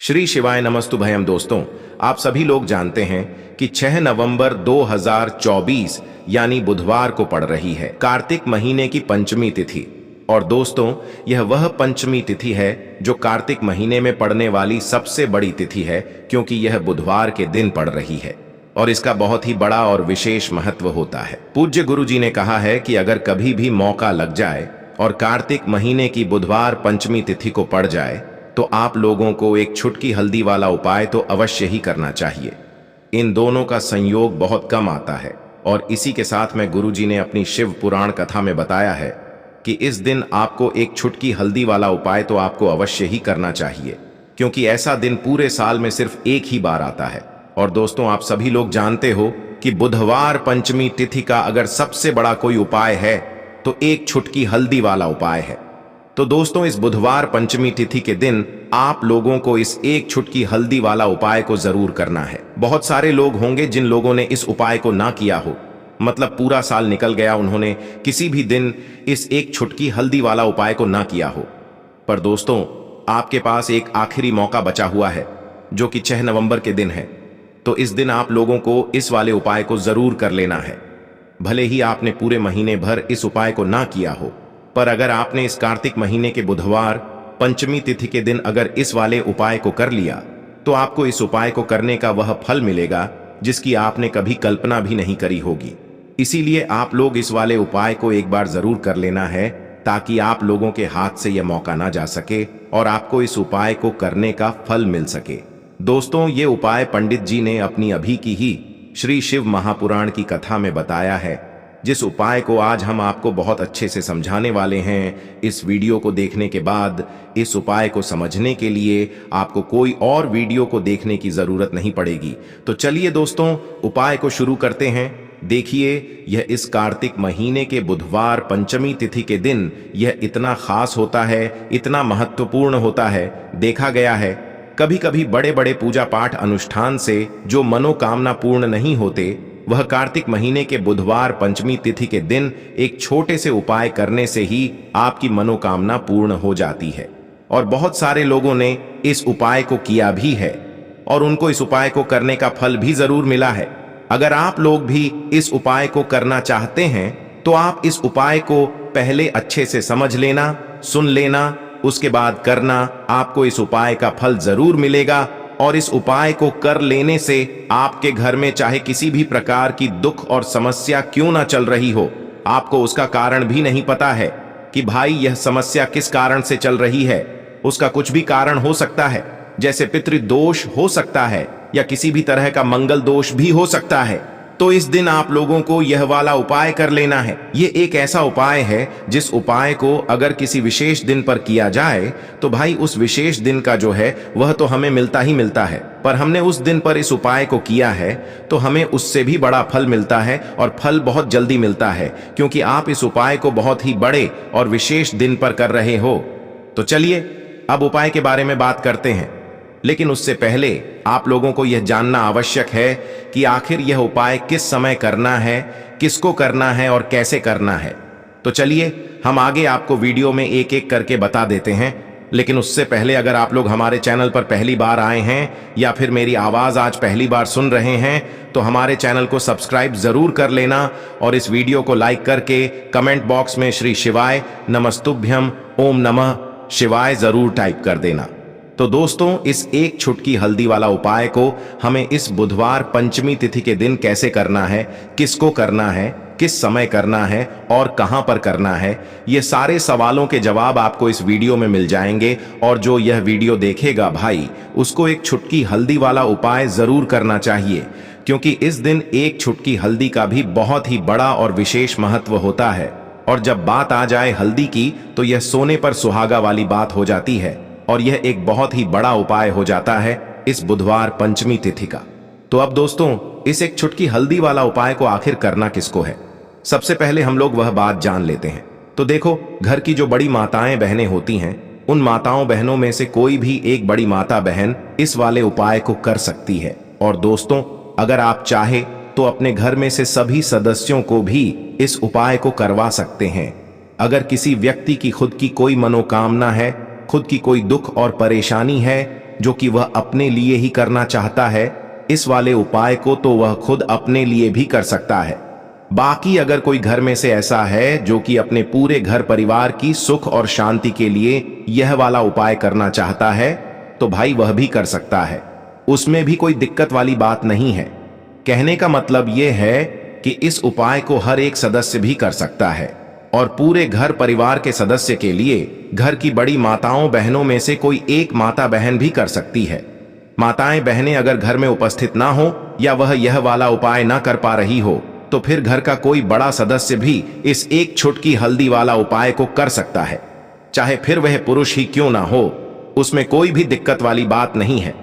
श्री शिवाय नमस्तुभयम। दोस्तों, आप सभी लोग जानते हैं कि 6 नवंबर 2024 यानी बुधवार को पड़ रही है कार्तिक महीने की पंचमी तिथि। और दोस्तों, यह वह पंचमी तिथि है जो कार्तिक महीने में पड़ने वाली सबसे बड़ी तिथि है, क्योंकि यह बुधवार के दिन पड़ रही है और इसका बहुत ही बड़ा और विशेष महत्व होता है। पूज्य गुरु जी ने कहा है कि अगर कभी भी मौका लग जाए और कार्तिक महीने की बुधवार पंचमी तिथि को पड़ जाए तो आप लोगों को एक छुटकी हल्दी वाला उपाय तो अवश्य ही करना चाहिए। इन दोनों का संयोग बहुत कम आता है और इसी के साथ में गुरुजी ने अपनी शिव पुराण कथा में बताया है कि इस दिन आपको एक छुटकी हल्दी वाला उपाय तो आपको अवश्य ही करना चाहिए, क्योंकि ऐसा दिन पूरे साल में सिर्फ एक ही बार आता है। और दोस्तों, आप सभी लोग जानते हो कि बुधवार पंचमी तिथि का अगर सबसे बड़ा कोई उपाय है तो एक छुटकी हल्दी वाला उपाय है। तो दोस्तों, इस बुधवार पंचमी तिथि के दिन आप लोगों को इस एक छुटकी हल्दी वाला उपाय को जरूर करना है। बहुत सारे लोग होंगे जिन लोगों ने इस उपाय को ना किया हो, मतलब पूरा साल निकल गया, उन्होंने किसी भी दिन इस एक छुटकी हल्दी वाला उपाय को ना किया हो। पर दोस्तों, आपके पास एक आखिरी मौका बचा हुआ है जो कि 6 नवंबर के दिन है। तो इस दिन आप लोगों को इस वाले उपाय को जरूर कर लेना है। भले ही आपने पूरे महीने भर इस उपाय को ना किया हो, पर अगर आपने इस कार्तिक महीने के बुधवार पंचमी तिथि के दिन अगर इस वाले उपाय को कर लिया तो आपको इस उपाय को करने का वह फल मिलेगा जिसकी आपने कभी कल्पना भी नहीं करी होगी। इसीलिए आप लोग इस वाले उपाय को एक बार जरूर कर लेना है, ताकि आप लोगों के हाथ से यह मौका ना जा सके और आपको इस उपाय को करने का फल मिल सके। दोस्तों, ये उपाय पंडित जी ने अपनी अभी की ही श्री शिव महापुराण की कथा में बताया है, जिस उपाय को आज हम आपको बहुत अच्छे से समझाने वाले हैं। इस वीडियो को देखने के बाद इस उपाय को समझने के लिए आपको कोई और वीडियो को देखने की जरूरत नहीं पड़ेगी। तो चलिए दोस्तों, उपाय को शुरू करते हैं। देखिए, यह इस कार्तिक महीने के बुधवार पंचमी तिथि के दिन यह इतना खास होता है, इतना महत्वपूर्ण होता है। देखा गया है कभी कभी बड़े बड़े पूजा पाठ अनुष्ठान से जो मनोकामना पूर्ण नहीं होते, वह कार्तिक महीने के बुधवार पंचमी तिथि के दिन एक छोटे से उपाय करने से ही आपकी मनोकामना पूर्ण हो जाती है। और बहुत सारे लोगों ने इस उपाय को किया भी है और उनको इस उपाय को करने का फल भी जरूर मिला है। अगर आप लोग भी इस उपाय को करना चाहते हैं तो आप इस उपाय को पहले अच्छे से समझ लेना, सुन लेना, उसके बाद करना। आपको इस उपाय का फल जरूर मिलेगा और इस उपाय को कर लेने से आपके घर में चाहे किसी भी प्रकार की दुख और समस्या क्यों ना चल रही हो, आपको उसका कारण भी नहीं पता है कि भाई यह समस्या किस कारण से चल रही है। उसका कुछ भी कारण हो सकता है, जैसे पितृदोष हो सकता है या किसी भी तरह का मंगल दोष भी हो सकता है। तो इस दिन आप लोगों को यह वाला उपाय कर लेना है। ये एक ऐसा उपाय है जिस उपाय को अगर किसी विशेष दिन पर किया जाए तो भाई उस विशेष दिन का जो है वह तो हमें मिलता ही मिलता है, पर हमने उस दिन पर इस उपाय को किया है तो हमें उससे भी बड़ा फल मिलता है और फल बहुत जल्दी मिलता है, क्योंकि आप इस उपाय को बहुत ही बड़े और विशेष दिन पर कर रहे हो। तो चलिए अब उपाय के बारे में बात करते हैं, लेकिन उससे पहले आप लोगों को यह जानना आवश्यक है कि आखिर यह उपाय किस समय करना है, किसको करना है और कैसे करना है। तो चलिए हम आगे आपको वीडियो में एक एक करके बता देते हैं। लेकिन उससे पहले अगर आप लोग हमारे चैनल पर पहली बार आए हैं या फिर मेरी आवाज आज पहली बार सुन रहे हैं तो हमारे चैनल को सब्सक्राइब जरूर कर लेना और इस वीडियो को लाइक करके कमेंट बॉक्स में श्री शिवाय नमस्तुभ्यम ओम नमः शिवाय जरूर टाइप कर देना। तो दोस्तों, इस एक छुटकी हल्दी वाला उपाय को हमें इस बुधवार पंचमी तिथि के दिन कैसे करना है, किसको करना है, किस समय करना है और कहां पर करना है, ये सारे सवालों के जवाब आपको इस वीडियो में मिल जाएंगे। और जो यह वीडियो देखेगा भाई, उसको एक छुटकी हल्दी वाला उपाय जरूर करना चाहिए, क्योंकि इस दिन एक छुटकी हल्दी का भी बहुत ही बड़ा और विशेष महत्व होता है। और जब बात आ जाए हल्दी की तो यह सोने पर सुहागा वाली बात हो जाती है और यह एक बहुत ही बड़ा उपाय हो जाता है इस बुधवार पंचमी तिथि का। तो अब दोस्तों, इस एक छुटकी हल्दी वाला उपाय को आखिर करना किसको है, सबसे पहले हम लोग वह बात जान लेते हैं। तो देखो, घर की जो बड़ी माताएं बहनें होती हैं, उन माताओं बहनों में से कोई भी एक बड़ी माता बहन इस वाले उपाय को कर सकती है। और दोस्तों, अगर आप चाहे तो अपने घर में से सभी सदस्यों को भी इस उपाय को करवा सकते हैं। अगर किसी व्यक्ति की खुद की कोई मनोकामना है, खुद की कोई दुख और परेशानी है, जो कि वह अपने लिए ही करना चाहता है, इस वाले उपाय को तो वह खुद अपने लिए भी कर सकता है। बाकी अगर कोई घर में से ऐसा है जो कि अपने पूरे घर परिवार की सुख और शांति के लिए यह वाला उपाय करना चाहता है, तो भाई वह भी कर सकता है। उसमें भी कोई दिक्कत वाली बात नहीं है। कहने का मतलब यह है कि इस उपाय को हर एक सदस्य भी कर सकता है और पूरे घर परिवार के सदस्य के लिए घर की बड़ी माताओं बहनों में से कोई एक माता बहन भी कर सकती है। माताएं बहनें अगर घर में उपस्थित ना हो या वह यह वाला उपाय ना कर पा रही हो, तो फिर घर का कोई बड़ा सदस्य भी इस एक छुटकी हल्दी वाला उपाय को कर सकता है, चाहे फिर वह पुरुष ही क्यों ना हो। उसमें कोई भी दिक्कत वाली बात नहीं है।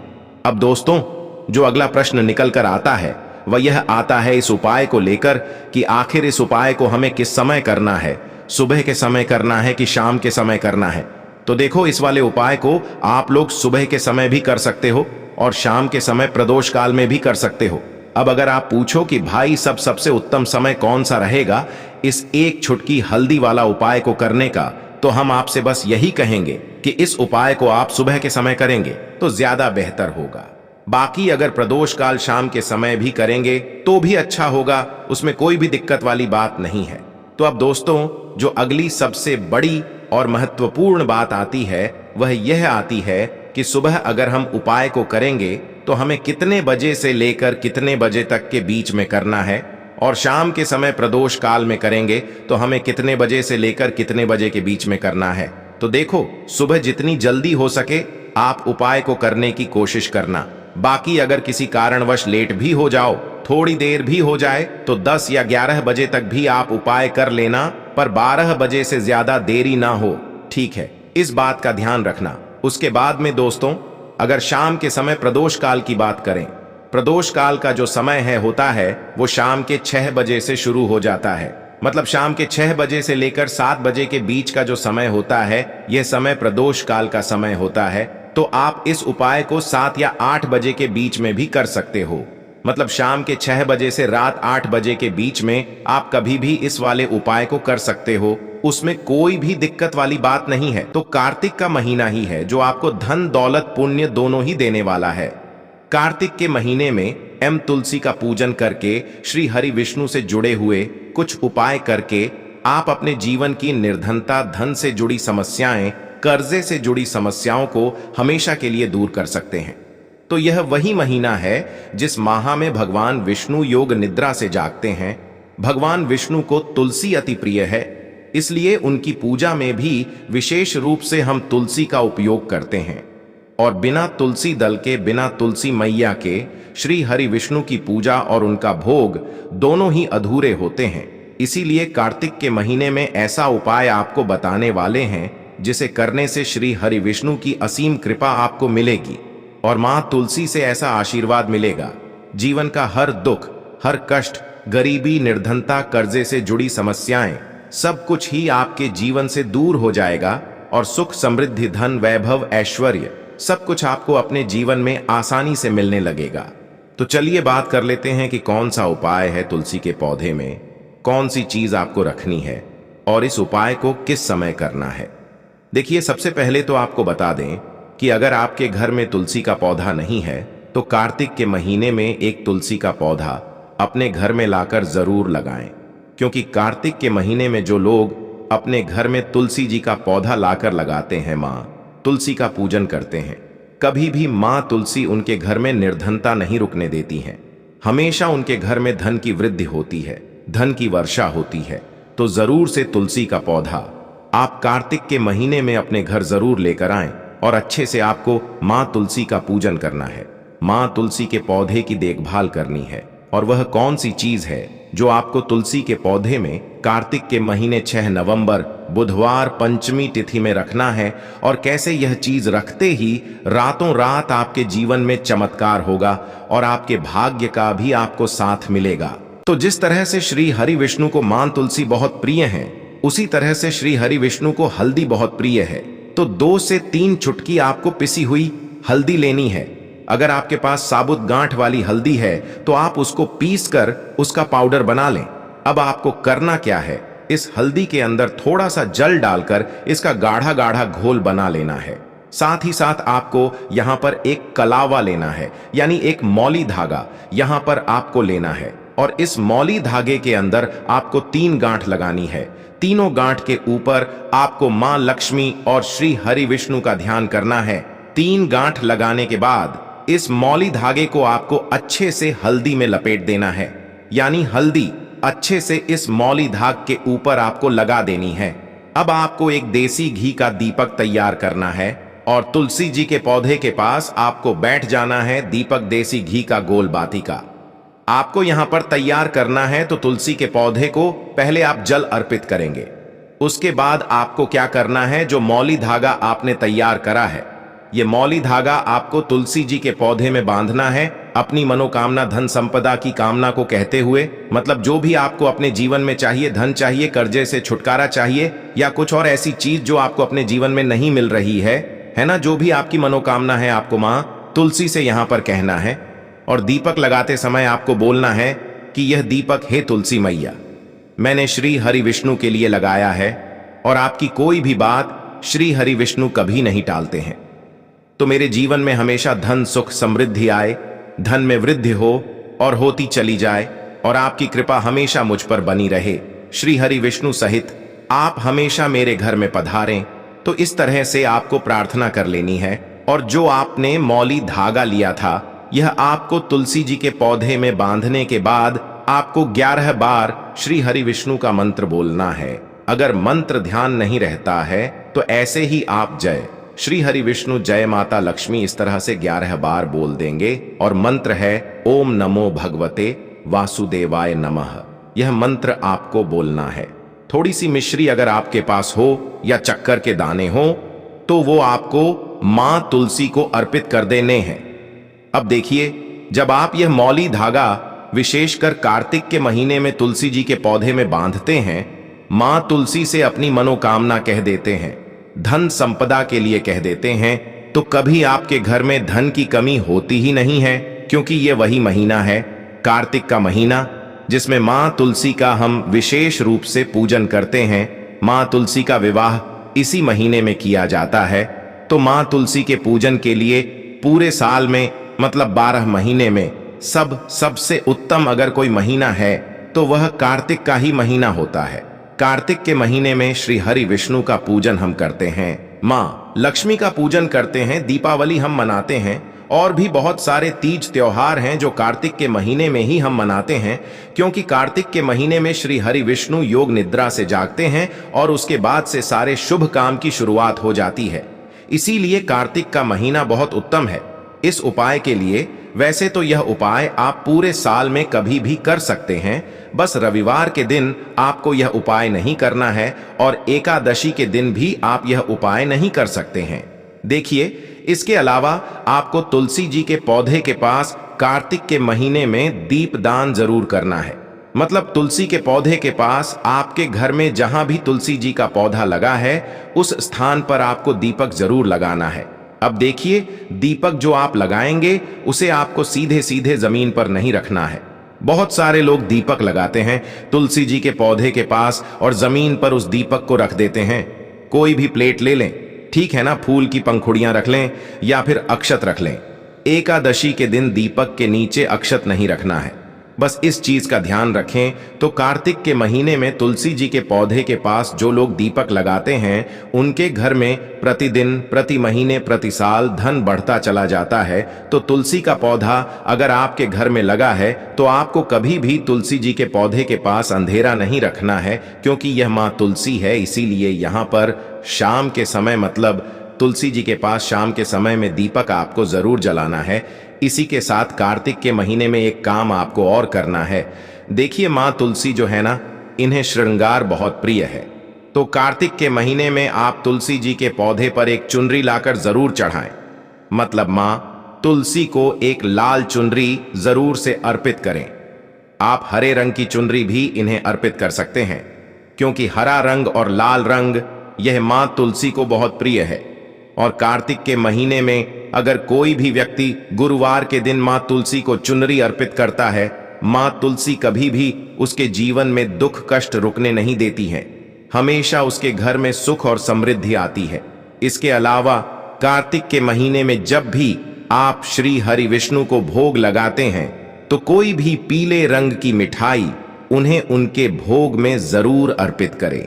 अब दोस्तों, जो अगला प्रश्न निकल कर आता है वह यह आता है इस उपाय को लेकर कि आखिर इस उपाय को हमें किस समय करना है, सुबह के समय करना है कि शाम के समय करना है। तो देखो, इस वाले उपाय को आप लोग सुबह के समय भी कर सकते हो और शाम के समय प्रदोष काल में भी कर सकते हो। अब अगर आप पूछो कि भाई सबसे उत्तम समय कौन सा रहेगा इस एक छुटकी हल्दी वाला उपाय को करने का, तो हम आपसे बस यही कहेंगे कि इस उपाय को आप सुबह के समय करेंगे तो ज्यादा बेहतर होगा। बाकी अगर प्रदोष काल शाम के समय भी करेंगे तो भी अच्छा होगा, उसमें कोई भी दिक्कत वाली बात नहीं है। तो अब दोस्तों, जो अगली सबसे बड़ी और महत्वपूर्ण बात आती है वह यह आती है कि सुबह अगर हम उपाय को करेंगे तो हमें कितने बजे से लेकर कितने बजे तक के बीच में करना है, और शाम के समय प्रदोष काल में करेंगे तो हमें कितने बजे से लेकर कितने बजे के बीच में करना है। तो देखो, सुबह जितनी जल्दी हो सके आप उपाय को करने की कोशिश करना। बाकी अगर किसी कारणवश लेट भी हो जाओ, थोड़ी देर भी हो जाए, तो 10 या 11 बजे तक भी आप उपाय कर लेना, पर 12 बजे से ज्यादा देरी ना हो, ठीक है? इस बात का ध्यान रखना। उसके बाद में दोस्तों, अगर शाम के समय प्रदोष काल की बात करें, प्रदोष काल का जो समय होता है वो शाम के 6 बजे से शुरू हो जाता है। मतलब शाम के 6 बजे से लेकर 7 बजे के बीच का जो समय होता है, यह समय प्रदोष काल का समय होता है। तो आप इस उपाय को 7 या 8 बजे के बीच में भी कर सकते हो। मतलब शाम के 6 बजे से रात 8 बजे के बीच में आप कभी भी इस वाले उपाय को कर सकते हो, उसमें कोई भी दिक्कत वाली बात नहीं है। तो कार्तिक का महीना ही है जो आपको धन दौलत पुण्य दोनों ही देने वाला है। कार्तिक के महीने में तुलसी का पूजन करके, श्री हरि विष्णु से जुड़े हुए कुछ उपाय करके आप अपने जीवन की निर्धनता, धन से जुड़ी समस्याएं, कर्जे से जुड़ी समस्याओं को हमेशा के लिए दूर कर सकते हैं। तो यह वही महीना है जिस माह में भगवान विष्णु योग निद्रा से जागते हैं। भगवान विष्णु को तुलसी अति प्रिय है, इसलिए उनकी पूजा में भी विशेष रूप से हम तुलसी का उपयोग करते हैं। और बिना तुलसी दल के, बिना तुलसी मैया के श्री हरि विष्णु की पूजा और उनका भोग दोनों ही अधूरे होते हैं। इसीलिए कार्तिक के महीने में ऐसा उपाय आपको बताने वाले हैं जिसे करने से श्री हरि विष्णु की असीम कृपा आपको मिलेगी और मां तुलसी से ऐसा आशीर्वाद मिलेगा, जीवन का हर दुख, हर कष्ट, गरीबी, निर्धनता, कर्जे से जुड़ी समस्याएं, सब कुछ ही आपके जीवन से दूर हो जाएगा और सुख, समृद्धि, धन, वैभव, ऐश्वर्य सब कुछ आपको अपने जीवन में आसानी से मिलने लगेगा। तो चलिए बात कर लेते हैं कि कौन सा उपाय है तुलसी के पौधे में, कौन सी चीज आपको रखनी है और इस उपाय को किस समय करना है। देखिए, सबसे पहले तो आपको बता दें कि अगर आपके घर में तुलसी का पौधा नहीं है तो कार्तिक के महीने में एक तुलसी का पौधा अपने घर में लाकर जरूर लगाएं, क्योंकि कार्तिक के महीने में जो लोग अपने घर में तुलसी जी का पौधा लाकर लगाते हैं, मां तुलसी का पूजन करते हैं, कभी भी मां तुलसी उनके घर में निर्धनता नहीं रुकने देती हैं। हमेशा उनके घर में धन की वृद्धि होती है, धन की वर्षा होती है। तो जरूर से तुलसी का पौधा आप कार्तिक के महीने में अपने घर जरूर लेकर आएं और अच्छे से आपको मां तुलसी का पूजन करना है। मां तुलसी के पौधे की देखभाल करनी है। और वह कौन सी चीज है जो आपको तुलसी के पौधे में कार्तिक के महीने 6 नवंबर बुधवार पंचमी तिथि में रखना है, और कैसे यह चीज रखते ही रातों रात आपके जीवन में चमत्कार होगा और आपके भाग्य का भी आपको साथ मिलेगा। तो जिस तरह से श्री हरि विष्णु को मां तुलसी बहुत प्रिय है, उसी तरह से श्री हरि विष्णु को हल्दी बहुत प्रिय है। तो 2 से 3 चुटकी आपको पिसी हुई हल्दी लेनी है। अगर आपके पास साबुत गांठ वाली हल्दी है तो आप उसको पीसकर उसका पाउडर बना लें। अब आपको करना क्या है, इस हल्दी के अंदर थोड़ा सा जल डालकर इसका गाढ़ा गाढ़ा घोल बना लेना है। साथ ही साथ आपको यहाँ पर एक कलावा लेना है, यानी एक मौली धागा यहाँ पर आपको लेना है। और इस मौली धागे के अंदर आपको 3 गांठ लगानी है। तीनों गांठ के ऊपर आपको मां लक्ष्मी और श्री हरि विष्णु का ध्यान करना है। 3 गांठ लगाने के बाद इस मौली धागे को आपको अच्छे से हल्दी में लपेट देना है, यानी हल्दी अच्छे से इस मौली धाग के ऊपर आपको लगा देनी है। अब आपको एक देसी घी का दीपक तैयार करना है और तुलसी जी के पौधे के पास आपको बैठ जाना है। दीपक देसी घी का गोल बाती का आपको यहां पर तैयार करना है। तो तुलसी के पौधे को पहले आप जल अर्पित करेंगे। उसके बाद आपको क्या करना है, जो मौली धागा आपने तैयार करा है, ये मौली धागा आपको तुलसी जी के पौधे में बांधना है। अपनी मनोकामना धन संपदा की कामना को कहते हुए, मतलब जो भी आपको अपने जीवन में चाहिए, धन चाहिए, कर्जे से छुटकारा चाहिए या कुछ और ऐसी चीज जो आपको अपने जीवन में नहीं मिल रही है ना, जो भी आपकी मनोकामना है, आपको मां तुलसी से यहां पर कहना है। और दीपक लगाते समय आपको बोलना है कि यह दीपक हे तुलसी मैया, मैंने श्री हरि विष्णु के लिए लगाया है और आपकी कोई भी बात श्री हरि विष्णु कभी नहीं टालते हैं। तो मेरे जीवन में हमेशा धन सुख समृद्धि आए, धन में वृद्धि हो और होती चली जाए, और आपकी कृपा हमेशा मुझ पर बनी रहे। श्री हरि विष्णु सहित आप हमेशा मेरे घर में पधारें। तो इस तरह से आपको प्रार्थना कर लेनी है। और जो आपने मौली धागा लिया था, यह आपको तुलसी जी के पौधे में बांधने के बाद आपको 11 बार श्री हरि विष्णु का मंत्र बोलना है। अगर मंत्र ध्यान नहीं रहता है तो ऐसे ही आप जय श्री हरि विष्णु जय माता लक्ष्मी इस तरह से 11 बार बोल देंगे। और मंत्र है ओम नमो भगवते वासुदेवाय नमः। यह मंत्र आपको बोलना है। थोड़ी सी मिश्री अगर आपके पास हो या चक्कर के दाने हो तो वो आपको मां तुलसी को अर्पित कर देने हैं। अब देखिए, जब आप यह मौली धागा विशेषकर कार्तिक के महीने में तुलसी जी के पौधे में बांधते हैं, मां तुलसी से अपनी मनोकामना कह देते हैं, धन संपदा के लिए कह देते हैं, तो कभी आपके घर में धन की कमी होती ही नहीं है। क्योंकि यह वही महीना है, कार्तिक का महीना, जिसमें मां तुलसी का हम विशेष रूप से पूजन करते हैं। मां तुलसी का विवाह इसी महीने में किया जाता है। तो मां तुलसी के पूजन के लिए पूरे साल में, मतलब 12 महीने में सबसे उत्तम अगर कोई महीना है तो वह कार्तिक का ही महीना होता है। कार्तिक के महीने में श्री हरि विष्णु का पूजन हम करते हैं, मां लक्ष्मी का पूजन करते हैं, दीपावली हम मनाते हैं, और भी बहुत सारे तीज त्योहार हैं जो कार्तिक के महीने में ही हम मनाते हैं। क्योंकि कार्तिक के महीने में श्री हरि विष्णु योग निद्रा से जागते हैं और उसके बाद से सारे शुभ काम की शुरुआत हो जाती है। इसीलिए कार्तिक का महीना बहुत उत्तम है इस उपाय के लिए। वैसे तो यह उपाय आप पूरे साल में कभी भी कर सकते हैं, बस रविवार के दिन आपको यह उपाय नहीं करना है और एकादशी के दिन भी आप यह उपाय नहीं कर सकते हैं। देखिए, इसके अलावा आपको तुलसी जी के पौधे के पास कार्तिक के महीने में दीपदान जरूर करना है। मतलब तुलसी के पौधे के पास आपके घर में जहां भी तुलसी जी का पौधा लगा है उस स्थान पर आपको दीपक जरूर लगाना है। अब देखिए, दीपक जो आप लगाएंगे उसे आपको सीधे सीधे जमीन पर नहीं रखना है। बहुत सारे लोग दीपक लगाते हैं तुलसी जी के पौधे के पास और जमीन पर उस दीपक को रख देते हैं। कोई भी प्लेट ले लें, ठीक है ना, फूल की पंखुड़ियां रख लें या फिर अक्षत रख लें। एकादशी के दिन दीपक के नीचे अक्षत नहीं रखना है। बस इस चीज का ध्यान रखें। तो कार्तिक के महीने में तुलसी जी के पौधे के पास जो लोग दीपक लगाते हैं उनके घर में प्रतिदिन, प्रति महीने, प्रति साल धन बढ़ता चला जाता है। तो तुलसी का पौधा अगर आपके घर में लगा है तो आपको कभी भी तुलसी जी के पौधे के पास अंधेरा नहीं रखना है, क्योंकि यह मां तुलसी है। इसीलिए यहाँ पर शाम के समय, मतलब तुलसी जी के पास शाम के समय में दीपक आपको जरूर जलाना है। इसी के साथ कार्तिक के महीने में एक काम आपको और करना है। देखिए, मां तुलसी जो है ना, इन्हें श्रृंगार बहुत प्रिय है। तो कार्तिक के महीने में आप तुलसी जी के पौधे पर एक चुनरी लाकर जरूर चढ़ाएं। मतलब मां तुलसी को एक लाल चुनरी जरूर से अर्पित करें। आप हरे रंग की चुनरी भी इन्हें अर्पित कर सकते हैं, क्योंकि हरा रंग और लाल रंग यह मां तुलसी को बहुत प्रिय है। और कार्तिक के महीने में अगर कोई भी व्यक्ति गुरुवार के दिन मां तुलसी को चुनरी अर्पित करता है, मां तुलसी कभी भी उसके जीवन में दुख कष्ट रुकने नहीं देती हैं। हमेशा उसके घर में सुख और समृद्धि आती है। इसके अलावा कार्तिक के महीने में जब भी आप श्री हरि विष्णु को भोग लगाते हैं तो कोई भी पीले रंग की मिठाई उन्हें उनके भोग में जरूर अर्पित करें,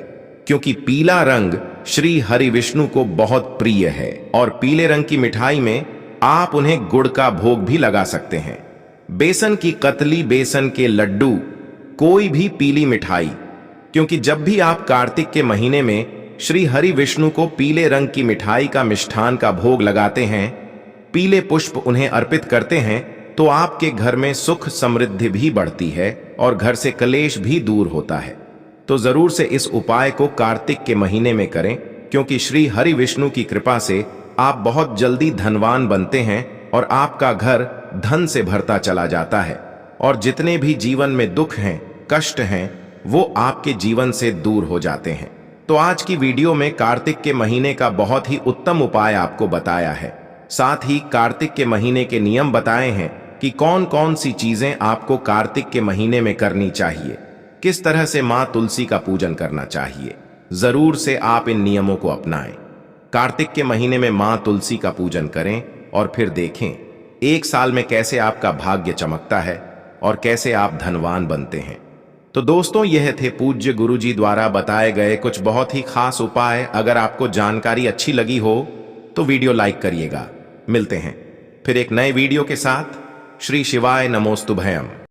क्योंकि पीला रंग श्री हरि विष्णु को बहुत प्रिय है। और पीले रंग की मिठाई में आप उन्हें गुड़ का भोग भी लगा सकते हैं। बेसन की कतली, बेसन के लड्डू, कोई भी पीली मिठाई, क्योंकि जब भी आप कार्तिक के महीने में श्री हरि विष्णु को पीले रंग की मिठाई का मिष्ठान का भोग लगाते हैं, पीले पुष्प उन्हें अर्पित करते हैं, तो आपके घर में सुख समृद्धि भी बढ़ती है और घर से कलेश भी दूर होता है। तो जरूर से इस उपाय को कार्तिक के महीने में करें, क्योंकि श्री हरि विष्णु की कृपा से आप बहुत जल्दी धनवान बनते हैं और आपका घर धन से भरता चला जाता है और जितने भी जीवन में दुख हैं, कष्ट हैं, वो आपके जीवन से दूर हो जाते हैं। तो आज की वीडियो में कार्तिक के महीने का बहुत ही उत्तम उपाय आपको बताया है। साथ ही कार्तिक के महीने के नियम बताए हैं कि कौन कौन सी चीजें आपको कार्तिक के महीने में करनी चाहिए, किस तरह से मां तुलसी का पूजन करना चाहिए। जरूर से आप इन नियमों को अपनाएं। कार्तिक के महीने में मां तुलसी का पूजन करें और फिर देखें एक साल में कैसे आपका भाग्य चमकता है और कैसे आप धनवान बनते हैं। तो दोस्तों, यह थे पूज्य गुरुजी द्वारा बताए गए कुछ बहुत ही खास उपाय। अगर आपको जानकारी अच्छी लगी हो तो वीडियो लाइक करिएगा। मिलते हैं फिर एक नए वीडियो के साथ। श्री शिवाय नमोस्तुभयम्।